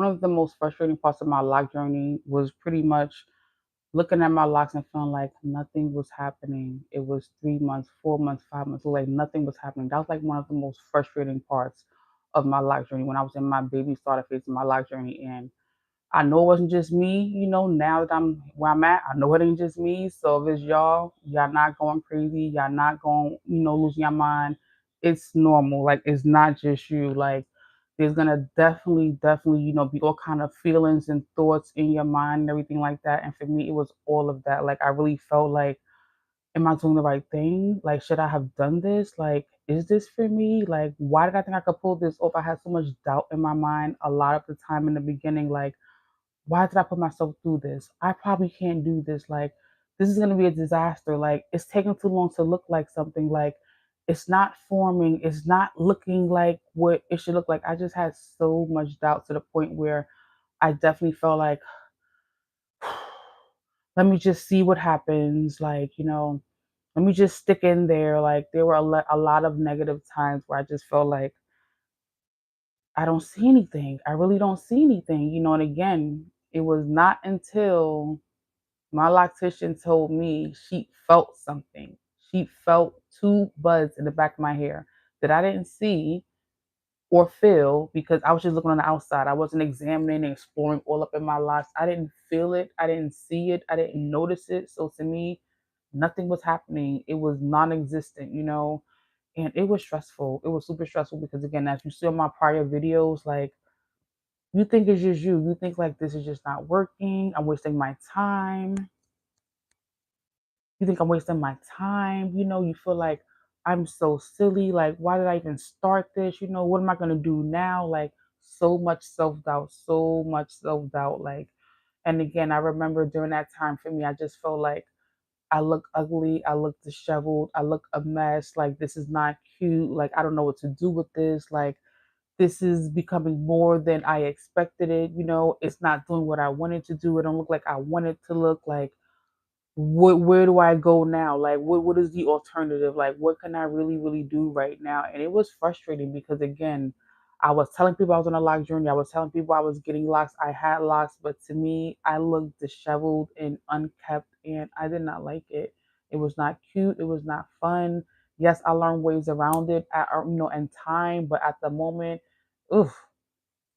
of the most frustrating parts of my lock journey was pretty much looking at my locks and feeling like nothing was happening. It was 3 months, 4 months, 5 months, like nothing was happening. That was like one of the most frustrating parts of my lock journey when I was in my baby starter phase of my lock journey. And I know it wasn't just me, now that I'm where I'm at, I know it ain't just me. So if it's y'all not going crazy, y'all not going, losing your mind. It's normal. Like it's not just you. Like there's gonna definitely, be all kind of feelings and thoughts in your mind and everything like that. And for me, it was all of that. Like I really felt like, am I doing the right thing? Like, should I have done this? Like, is this for me? Like, why did I think I could pull this off? I had so much doubt in my mind a lot of the time in the beginning. Like, why did I put myself through this? I probably can't do this. Like, this is going to be a disaster. Like, it's taking too long to look like something. Like, it's not forming. It's not looking like what it should look like. I just had so much doubt to the point where I definitely felt like, let me just see what happens. Like, let me just stick in there. Like, there were a lot of negative times where I just felt like, I don't see anything. I really don't see anything. And again, it was not until my loctician told me she felt something. She felt two buds in the back of my hair that I didn't see or feel because I was just looking on the outside. I wasn't examining and exploring all up in my locks. I didn't feel it. I didn't see it. I didn't notice it. So to me, nothing was happening. It was non-existent. And it was stressful. It was super stressful because again, as you see on my prior videos, like you think it's just you. You think like this is just not working. I'm wasting my time. You think I'm wasting my time. You feel like I'm so silly. Like, why did I even start this? What am I gonna do now? Like so much self-doubt, so much self-doubt. Like, and again, I remember during that time for me, I just felt like I look ugly, I look disheveled, I look a mess, like this is not cute, like I don't know what to do with this, like this is becoming more than I expected it, it's not doing what I wanted to do. It don't look like I want it to look like where do I go now? Like what is the alternative? Like what can I really do right now? And it was frustrating because again, I was telling people I was on a lock journey. I was telling people I was getting locks. I had locks, but to me, I looked disheveled and unkept, and I did not like it. It was not cute. It was not fun. Yes, I learned ways around it, in time, but at the moment, oof,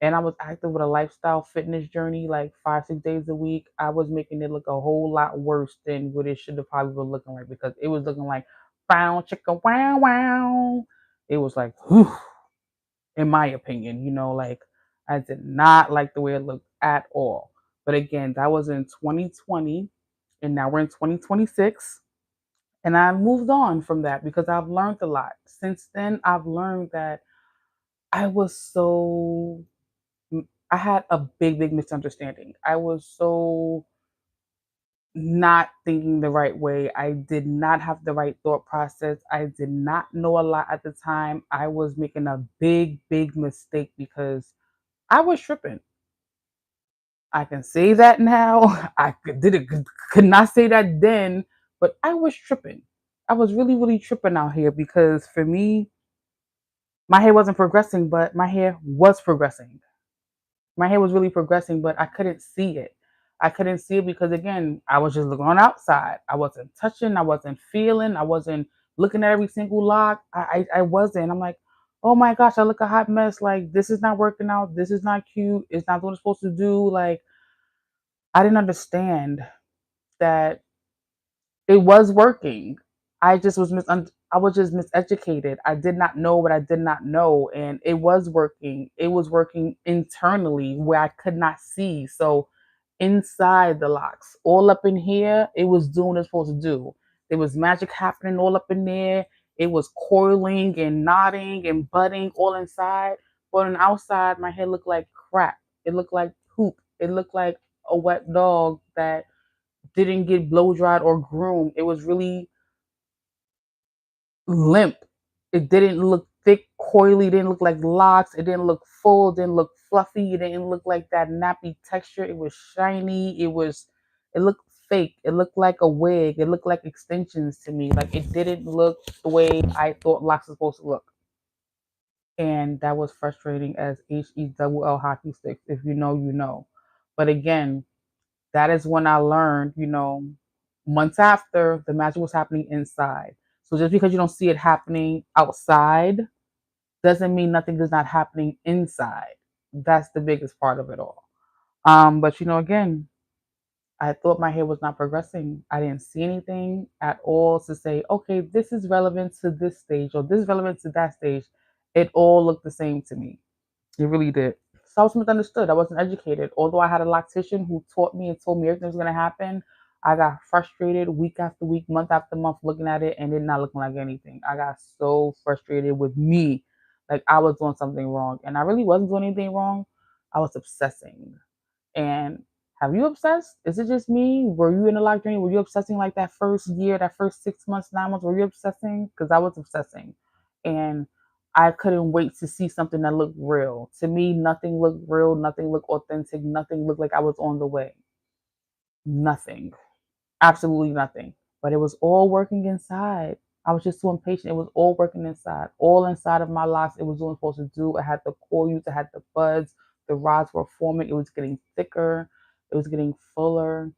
and I was active with a lifestyle fitness journey like 5, 6 days a week, I was making it look a whole lot worse than what it should have probably been looking like because it was looking like wow chicka wow wow. It was like whew, in my opinion, like I did not like the way it looked at all. But again, that was in 2020 and now we're in 2026. And I moved on from that because I've learned a lot. Since then, I've learned that I was so I had a big misunderstanding. I was so not thinking the right way. I did not have the right thought process. I did not know a lot at the time. I was making a big mistake because I was tripping. I can say that now. Could not say that then, but I was tripping. I was really tripping out here because for me, my hair wasn't progressing, but my hair was progressing. My hair was really progressing, but I couldn't see it. I couldn't see it because again, I was just looking on outside. I wasn't touching, I wasn't feeling, I wasn't looking at every single lock. I wasn't. I'm like, oh my gosh, I look a hot mess. Like this is not working out. This is not cute. It's not what it's supposed to do. Like I didn't understand that it was working. I was just miseducated. I did not know what I did not know, and it was working. It was working internally where I could not see. So inside the locks, all up in here, it was doing what it's supposed to do. There was magic happening all up in there. It was coiling and knotting and budding all inside. But on the outside, my hair looked like crap. It looked like poop. It looked like a wet dog that didn't get blow dried or groomed. It was really limp. It didn't look thick, coily, it didn't look like locks, it didn't look full, it didn't look fluffy, it didn't look like that nappy texture. It was shiny, it looked fake, it looked like a wig, it looked like extensions to me. Like it didn't look the way I thought locks were supposed to look. And that was frustrating as HE hockey sticks. If you know, you know. But again, that is when I learned, months after the magic was happening inside. So just because you don't see it happening outside doesn't mean nothing is not happening inside. That's the biggest part of it all. But again, I thought my hair was not progressing. I didn't see anything at all to say, okay, this is relevant to this stage or this is relevant to that stage. It all looked the same to me. It really did. So I was misunderstood. I wasn't educated. Although I had a loctician who taught me and told me everything was going to happen, I got frustrated week after week, month after month looking at it and it not looking like anything. I got so frustrated with me. Like I was doing something wrong. And I really wasn't doing anything wrong. I was obsessing. And have you obsessed? Is it just me? Were you in a lock journey? Were you obsessing like that first year, that first 6 months, 9 months? Were you obsessing? Because I was obsessing. And I couldn't wait to see something that looked real. To me, nothing looked real, nothing looked authentic, nothing looked like I was on the way. Nothing. Absolutely nothing. But it was all working inside. I was just too impatient. It was all working inside. All inside of my locks, it was doing supposed to do. I had the coils, I had the buds, the rods were forming, it was getting thicker, it was getting fuller.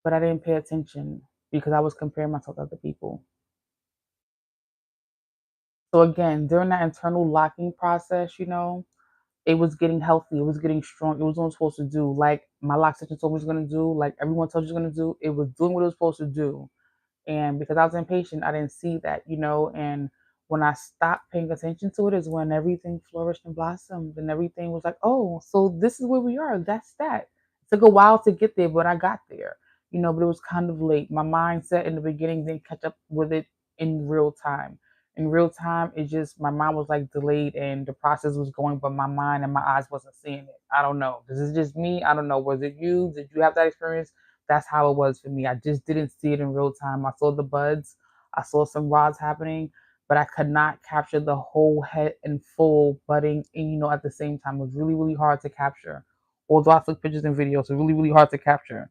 But I didn't pay attention because I was comparing myself to other people. So again, during that internal locking process, it was getting healthy, it was getting strong, it was doing what it was supposed to do. Like my lock section told me it was gonna do, like everyone told you it was gonna do, it was doing what it was supposed to do. And because I was impatient, I didn't see that. And when I stopped paying attention to it is when everything flourished and blossomed and everything was like, oh, so this is where we are. That's that. It took a while to get there, but I got there. But it was kind of late. My mindset in the beginning didn't catch up with it in real time. In real time, it just my mind was like delayed and the process was going, but my mind and my eyes wasn't seeing it. I don't know. This is just me. I don't know. Was it you? Did you have that experience? That's how it was for me. I just didn't see it in real time. I saw the buds, I saw some rods happening, but I could not capture the whole head and full budding, at the same time. It was really, really hard to capture. Although I took pictures and videos, it was really, really hard to capture.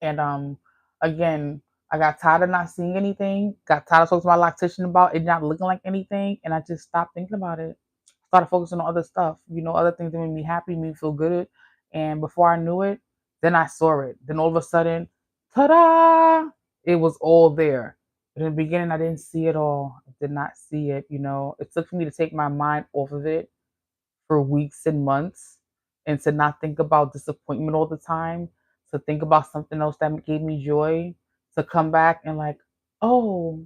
And again, I got tired of not seeing anything, got tired of talking to my loctician about it not looking like anything, and I just stopped thinking about it. Started focusing on other stuff, other things that made me happy, made me feel good. And before I knew it, then I saw it. Then all of a sudden, ta-da! It was all there. But in the beginning, I didn't see it all. I did not see it. It took for me to take my mind off of it for weeks and months and to not think about disappointment all the time, to think about something else that gave me joy, to come back and like, oh,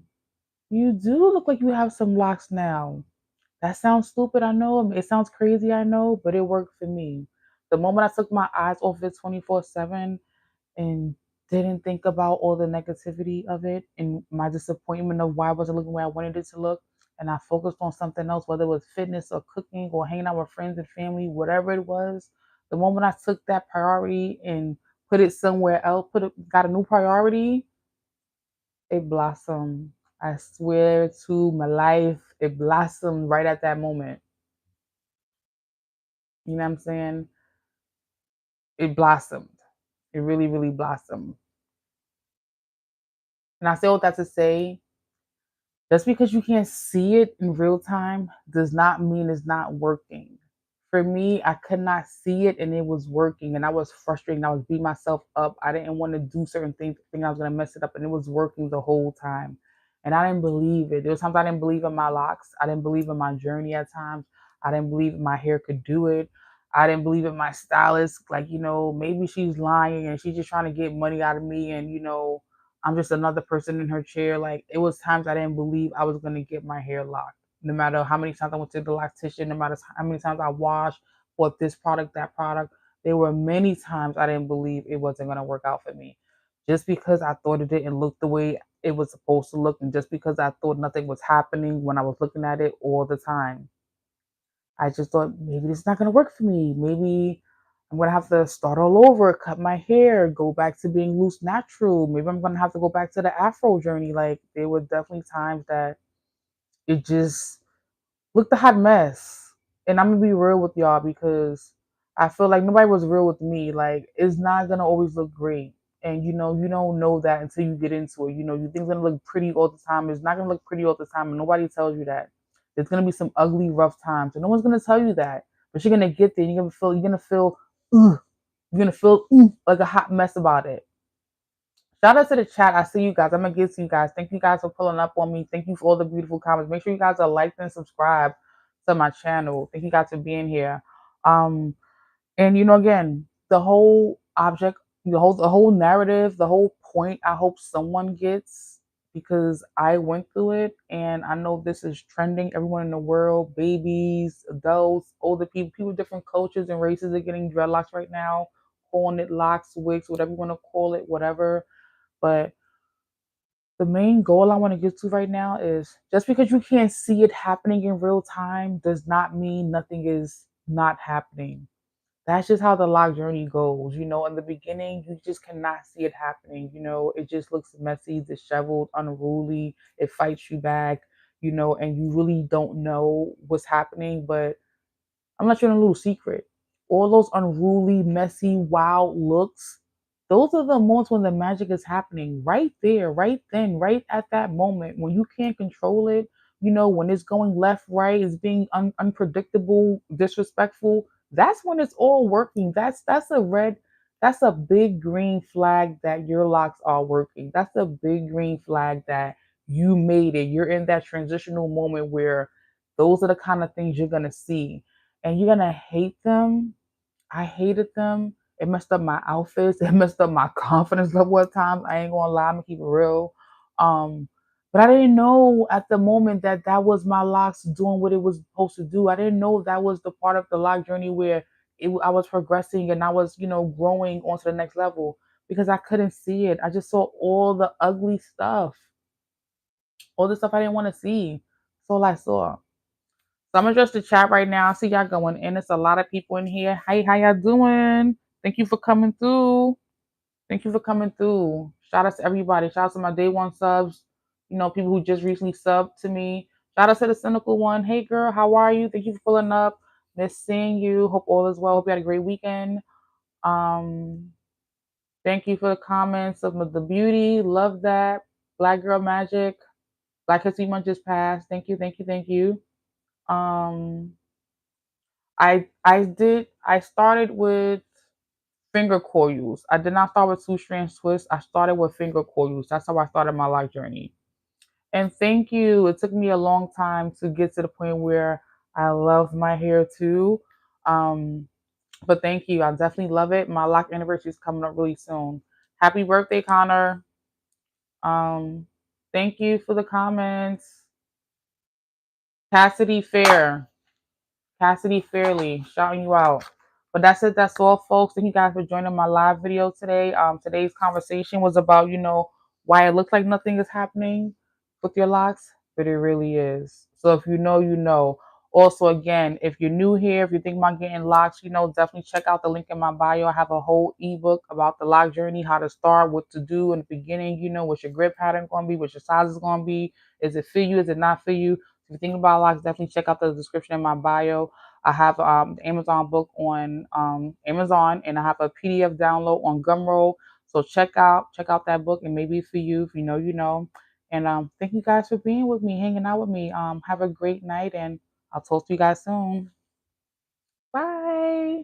you do look like you have some locks now. That sounds stupid, I know. It sounds crazy, I know, but it worked for me. The moment I took my eyes off it 24/7 and didn't think about all the negativity of it and my disappointment of why I wasn't looking where I wanted it to look, and I focused on something else, whether it was fitness or cooking or hanging out with friends and family, whatever it was. The moment I took that priority and put it somewhere else, got a new priority, it blossomed. I swear to my life, it blossomed right at that moment. You know what I'm saying? It blossomed. It really, really blossomed. And I say all that to say, just because you can't see it in real time does not mean it's not working. For me, I could not see it and it was working and I was frustrated. I was beating myself up. I didn't want to do certain things, thinking I was gonna mess it up, and it was working the whole time. And I didn't believe it. There was times I didn't believe in my locks. I didn't believe in my journey at times. I didn't believe my hair could do it. I didn't believe in my stylist. Like, maybe she's lying and she's just trying to get money out of me and I'm just another person in her chair. Like it was times I didn't believe I was gonna get my hair locked. No matter how many times I went to the loctician, no matter how many times I washed, bought this product, that product. There were many times I didn't believe it wasn't gonna work out for me. Just because I thought it didn't look the way it was supposed to look, and just because I thought nothing was happening when I was looking at it all the time. I just thought maybe this is not gonna work for me. Maybe I'm gonna have to start all over, cut my hair, go back to being loose natural. Maybe I'm gonna have to go back to the Afro journey. Like there were definitely times that it just looked a hot mess. And I'm gonna be real with y'all because I feel like nobody was real with me. Like it's not gonna always look great. And you don't know that until you get into it. You think it's gonna look pretty all the time. It's not gonna look pretty all the time, and nobody tells you that. There's gonna be some ugly, rough times, and no one's gonna tell you that. But you're gonna get there. And ugh, you're gonna feel like a hot mess about it. Shout out to the chat. I see you guys. I'm gonna get to you guys. Thank you guys for pulling up on me. Thank you for all the beautiful comments. Make sure you guys are liked and subscribe to my channel. Thank you guys for being here. Um, and again, the whole object, the whole narrative, the whole point, I hope someone gets, because I went through it and I know this is trending. Everyone in the world, babies, adults, older people of different cultures and races are getting dreadlocks right now, calling it locks, wigs, whatever you want to call it, whatever. But the main goal I want to get to right now is, just because you can't see it happening in real time does not mean nothing is not happening. That's just how the lock journey goes. In the beginning, you just cannot see it happening. It just looks messy, disheveled, unruly. It fights you back, and you really don't know what's happening. But I'm not you a little secret. All those unruly, messy, wild looks, those are the moments when the magic is happening. Right there, right then, right at that moment when you can't control it, when it's going left, right, it's being unpredictable, disrespectful. That's when it's all working. That's a big green flag that your locks are working. That's a big green flag that you made it. You're in that transitional moment where those are the kind of things you're gonna see, and you're gonna hate them. I hated them. It messed up my outfits. It messed up my confidence level at times. I ain't gonna lie. I'm gonna keep it real. Um, but I didn't know at the moment that that was my locks doing what it was supposed to do. I didn't know that was the part of the lock journey where I was progressing and I was, growing onto the next level, because I couldn't see it. I just saw all the ugly stuff, all the stuff I didn't want to see. That's all I saw. So I'm gonna address the chat right now. I see y'all going in. It's a lot of people in here. Hey, how y'all doing? Thank you for coming through. Thank you for coming through. Shout out to everybody. Shout out to my day one subs. People who just recently subbed to me. Shout out to the cynical one. Hey girl, how are you? Thank you for pulling up. Miss seeing you. Hope all is well. Hope you had a great weekend. Um, Thank you for the comments of the beauty. Love that. Black Girl Magic. Black History Month just passed. Thank you, thank you, thank you. Um, I started with finger coils. I did not start with two strand twists. I started with finger coils. That's how I started my life journey. And thank you. It took me a long time to get to the point where I love my hair too. Um, but thank you. I definitely love it. My lock anniversary is coming up really soon. Happy birthday, Connor. Um, Thank you for the comments. Cassidy Fair. Cassidy Fairley, shouting you out. But that's it. That's all, folks. Thank you guys for joining my live video today. Today's conversation was about, why it looks like nothing is happening with your locks, but it really is. So if you know, you know. Also, again, if you're new here, if you think about getting locks, definitely check out the link in my bio. I have a whole ebook about the lock journey, how to start, what to do in the beginning, what your grip pattern going to be, what your size is going to be. Is it for you? Is it not for you? If you think about locks, definitely check out the description in my bio. I have the Amazon book on Amazon, and I have a PDF download on Gumroad. So check out that book, and maybe for you, if you know, you know. And thank you guys for being with me, hanging out with me. Have a great night, and I'll talk to you guys soon. Bye.